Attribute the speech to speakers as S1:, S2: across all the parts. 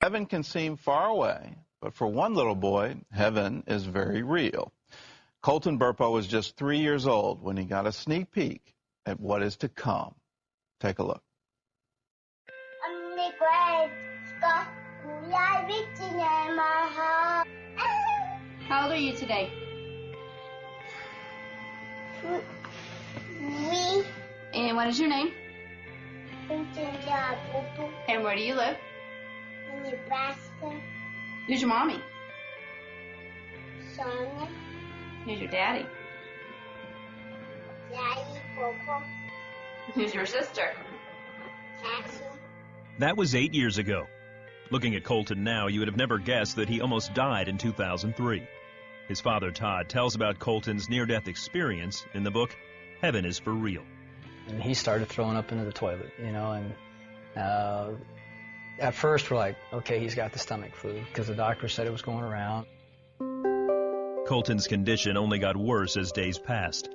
S1: Heaven can seem far away, but for one little boy, heaven is very real. Colton Burpo was just 3 years old when he got a sneak peek at what is to come. Take a look.
S2: How old are you today?
S3: 3.
S2: And what is your name? And where do you live?
S3: In Nebraska.
S2: Who's your mommy?
S3: Sonia.
S2: Who's your daddy?
S3: Daddy Burpo.
S2: Who's your sister?
S3: Cassie.
S4: That was 8 years ago. Looking at Colton now, you would have never guessed that he almost died in 2003. His father, Todd, tells about Colton's near-death experience in the book, Heaven is for Real.
S5: And he started throwing up into the toilet, you know, and at first we're like, okay, he's got the stomach flu, because the doctor said it was going around.
S4: Colton's condition only got worse as days passed.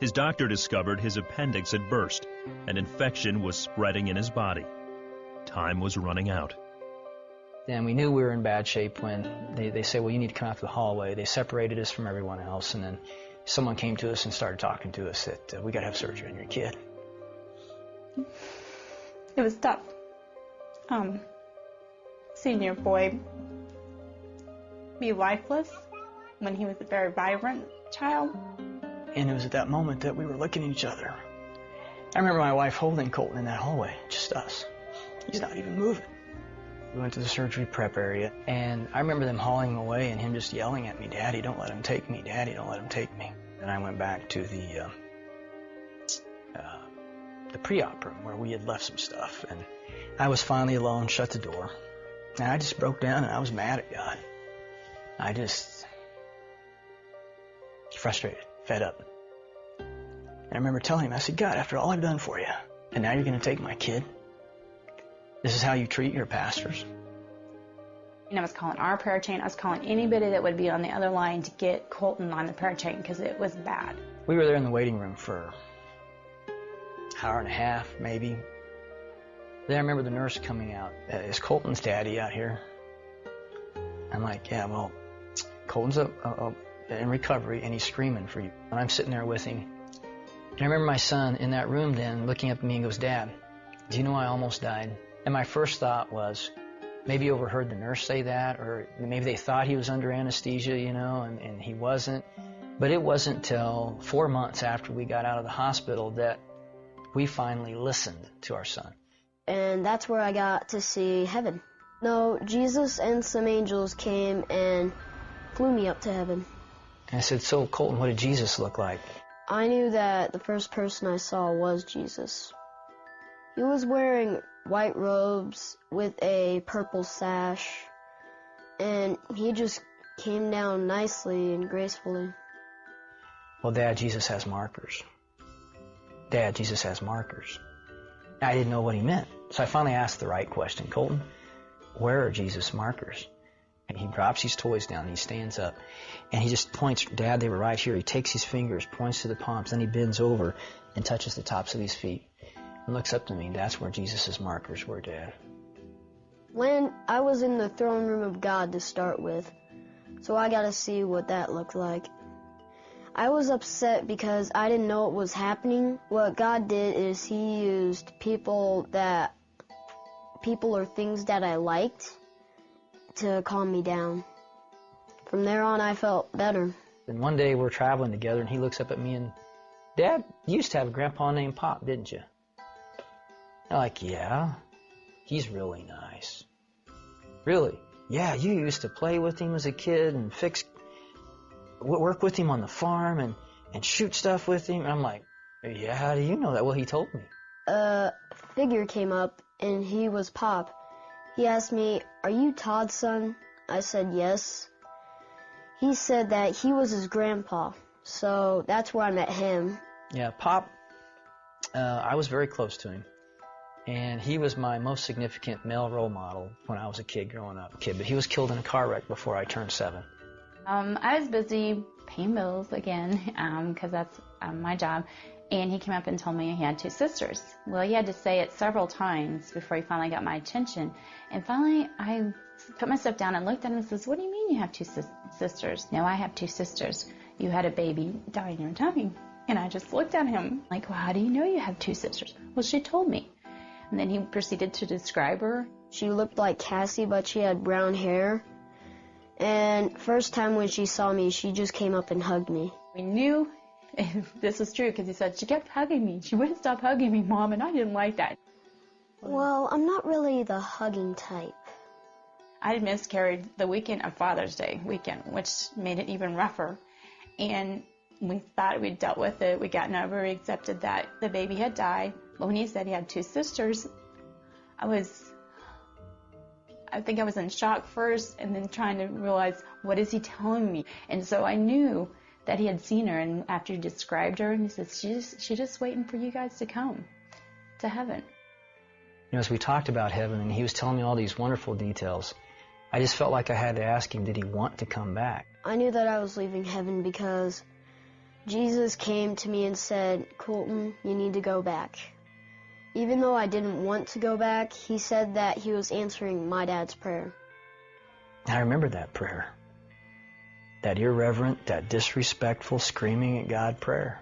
S4: His doctor discovered his appendix had burst. An infection was spreading in his body. Time was running out.
S5: And we knew we were in bad shape when they said, well, you need to come out to the hallway. They separated us from everyone else, and then someone came to us and started talking to us that we got to have surgery on your kid.
S6: It was tough. Seeing your boy be lifeless when he was a very vibrant child.
S5: And it was at that moment that we were looking at each other. I remember my wife holding Colton in that hallway, just us. He's not even moving. We went to the surgery prep area, and I remember them hauling him away and him just yelling at me, Daddy, don't let him take me. Daddy, don't let him take me. And I went back to the pre-op room where we had left some stuff, and I was finally alone, shut the door, and I just broke down and I was mad at God. I just frustrated, fed up. And I remember telling him, I said, God, after all I've done for you, and now you're going to take my kid? This is how you treat your pastors?
S6: And I was calling our prayer chain. I was calling anybody that would be on the other line to get Colton on the prayer chain because it was bad.
S5: We were there in the waiting room for an hour and a half, maybe. Then I remember the nurse coming out. Is Colton's daddy out here? I'm like, yeah, well, Colton's in recovery and he's screaming for you. And I'm sitting there with him. And I remember my son in that room then looking up at me and goes, Dad, do you know I almost died? And my first thought was, maybe overheard the nurse say that, or maybe they thought he was under anesthesia, you know, and he wasn't. But it wasn't till 4 months after we got out of the hospital that we finally listened to our son.
S7: And that's where I got to see heaven. No, Jesus and some angels came and flew me up to heaven.
S5: And I said, so Colton, what did Jesus look like?
S7: I knew that the first person I saw was Jesus. He was wearing white robes with a purple sash, and he just came down nicely and gracefully.
S5: Well, Dad, Jesus has markers. Dad, Jesus has markers. I didn't know what he meant, so I finally asked the right question. Colton, where are Jesus' markers? And he drops his toys down, and he stands up, and he just points, Dad, they were right here. He takes his fingers, points to the palms, then he bends over and touches the tops of his feet and looks up to me. That's where Jesus' markers were, Dad.
S7: When I was in the throne room of God to start with, so I got to see what that looked like. I was upset because I didn't know what was happening. What God did is he used people or things that I liked to calm me down. From there on, I felt better.
S5: And one day we're traveling together, and he looks up at me and, Dad, you used to have a grandpa named Pop, didn't you? I'm like, yeah, he's really nice. Really? Yeah, you used to play with him as a kid and work with him on the farm and shoot stuff with him. And I'm like, yeah, how do you know that? Well, he told me.
S7: A figure came up, and he was Pop. He asked me, are you Todd's son? I said yes. He said that he was his grandpa, so that's where I met him.
S5: Yeah, Pop, I was very close to him. And he was my most significant male role model when I was a kid growing up. But he was killed in a car wreck before I turned 7.
S6: I was busy paying bills again, because that's my job. And he came up and told me he had 2 sisters. Well, he had to say it several times before he finally got my attention. And finally, I put myself down and looked at him and says, "What do you mean you have 2 sisters?" "No, I have 2 sisters. You had a baby die in your tummy." And I just looked at him like, "Well, how do you know you have 2 sisters?" "Well, she told me." And then he proceeded to describe her.
S7: She looked like Cassie, but she had brown hair. And first time when she saw me, she just came up and hugged me.
S6: We knew this was true because he said, "She kept hugging me. She wouldn't stop hugging me, Mom," and I didn't like that.
S7: Well, I'm not really the hugging type.
S6: I had miscarried the weekend of Father's Day weekend, which made it even rougher. And we thought we'd dealt with it. We gotten over it, accepted that the baby had died. But when he said he had 2 sisters, I think I was in shock first and then trying to realize, what is he telling me? And so I knew that he had seen her, and after he described her, he says, she's just waiting for you guys to come to heaven.
S5: You know, as we talked about heaven, and he was telling me all these wonderful details, I just felt like I had to ask him, did he want to come back?
S7: I knew that I was leaving heaven because Jesus came to me and said, "Colton, you need to go back." Even though I didn't want to go back, he said that he was answering my dad's prayer.
S5: I remember that prayer. That irreverent, that disrespectful, screaming at God prayer.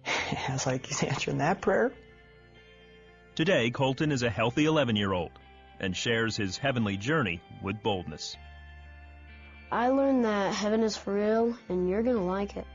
S5: I was like, he's answering that prayer?
S4: Today, Colton is a healthy 11-year-old and shares his heavenly journey with boldness.
S7: I learned that heaven is for real, and you're going to like it.